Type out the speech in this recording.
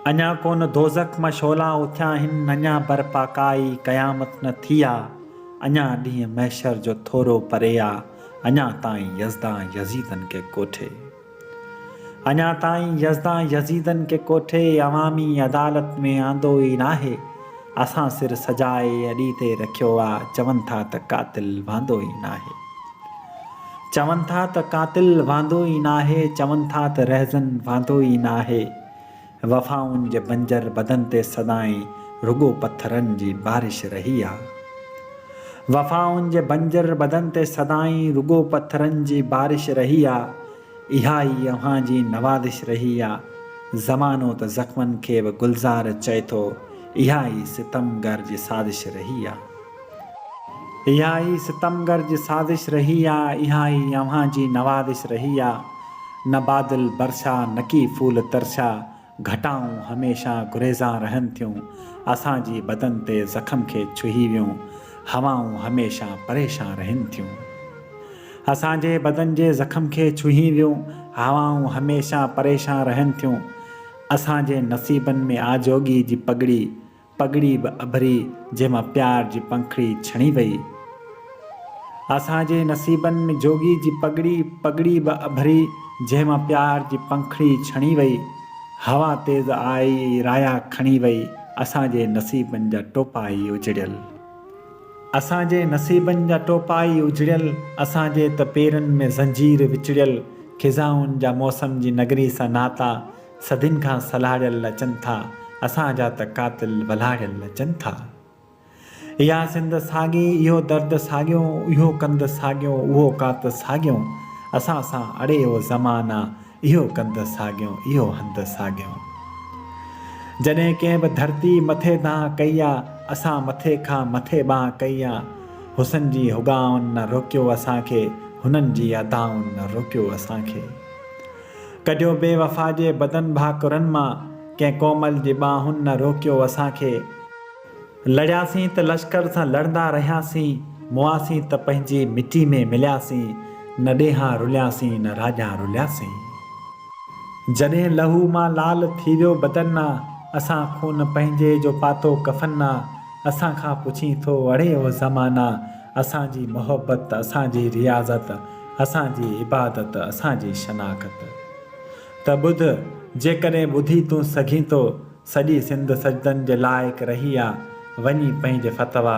अञा कोन दोज़ख मां शोला उथिया आहिनि, अञा बरपा काई क़यामत न थी आहे, अञा ॾींहुं महशर जो थोरो परे आहे, अञा ताईं यज़दा यज़ीदनि खे कोठे, अञा ताईं यज़दा यज़ीदनि खे कोठे, अवामी अदालत में आंदो ई नाहे, असां सिर सजाए अॾी ते रखियो आहे, चवनि था त क़ातिल वांदो ई नाहे, चवनि था त क़ातिल वांदो ई नाहे, चवनि था त रहज़न वांदो ई नाहे, वफ़ाउनि जे बंजर बदन ते सदाईं रुगो पत्थरनि जी बारिश रही आहे, वफ़ाउनि जे बंजर बदन ते सदाईं रुगो पत्थरनि जी बारिश रही आहे, इहा ई अव्हां जी नवाज़िश रही आहे, ज़मानो त ज़ख़्मनि खे बि गुलज़ार चए थो, इहा ई सितमगर जी साज़िश रही आहे, इहा ई सितमगर जी साज़िश रही आहे, इहा ई अव्हां जी नवाज़िश रही आहे, न बादल बरसा न की फूल तरसा, घटाऊं हमेशा गुरेज़ां रहनि थियूं, असांजी बदन ते ज़ख़्म खे छुही वियूं, हवाऊं हमेशा परेशान रहनि थियूं, असांजे बदन जे ज़ख़्म खे छुही वियूं, हवाऊं हमेशा परेशान रहनि थियूं, असांजे नसीबनि में आजोगी जी पगड़ी, पगड़ी बि अभरी जंहिंमां प्यार जी पंखड़ी छणी वई, असांजे नसीबनि में जोगी जी पगड़ी, पगड़ी बि अभरी जंहिंमां प्यार जी पंखड़ी छणी वई, हवा तेज़ आई राया खणी वई, असांजे नसीबनि जा टोपा ई उजड़ियल, असांजे नसीबनि जा टोपा ई उजड़ियल, असांजे त पेरनि में ज़ंजीर विचड़ियल, ख़िज़ाउनि जा मौसम जी नगरी सां नाता सदियुनि खां सलाड़ियल अचनि था, असांजा त क़ातिल वलाड़ियल अचनि था, इहा सिंध साॻी, इहो दर्द साॻियो, इहो कंद साॻियो, उहो कात साॻियो, असां सां अड़े उहो ज़माना, इहो कंद साॻियो, इहो हंध साॻियो, जॾहिं कंहिं बि धरती मथे दांह कई आहे, असां मथे खां मथे बांह कई आहे, हुसन जी हुगाउनि न रोकियो असांखे, हुननि जी अदाउनि न रोकियो असांखे, कढियो बेवफ़ा जे बदन भाकुरनि मां, कंहिं कोमल जी बाहुनि न रोकियो असांखे, लड़ियासीं त लश्कर सां लड़ंदा रहियासीं, मुआसीं त पंहिंजी मिटी में मिलियासीं, न ॾेहां रुलियासीं न राजा रुलियासीं, जॾहिं लहू मां लाल थी वियो बदन आहे, असां खून पंहिंजे जो पातो कफ़न आहे, असां खां पुछी थो अड़े उहो ज़माना, असांजी मोहबत असांजी रियाज़त, असांजी इबादत असांजी शनाख़त, त ॿुध जेकॾहिं ॿुधी तूं सघीं थो, सॼी सिंध सजदनि जे लाइक़ु रही आहे, वञी पंहिंजे फ़तवा